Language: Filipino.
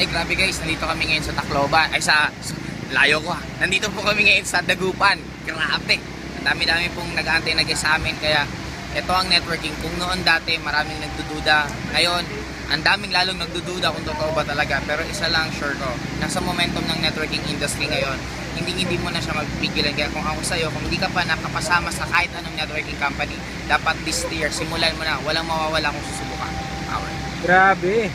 Ay grabe guys, nandito kami ngayon sa Tacloban. Ay layo ko ha. Nandito po kami ngayon sa Dagupan. Grabe. Ang dami-dami pong nag-aantay sa amin. Kaya ito ang networking. Kung noon dati maraming nagdududa. Ngayon, ang daming lalong nagdududa kung totoo ba talaga. Pero isa lang sure ko. Nasa momentum ng networking industry ngayon. Hindi mo na siya magpigilan. Kaya kung ako sa'yo, kung hindi ka pa nakapasama sa kahit anong networking company, dapat this year, simulan mo na. Walang mawawala kung susubukan. Power. Grabe.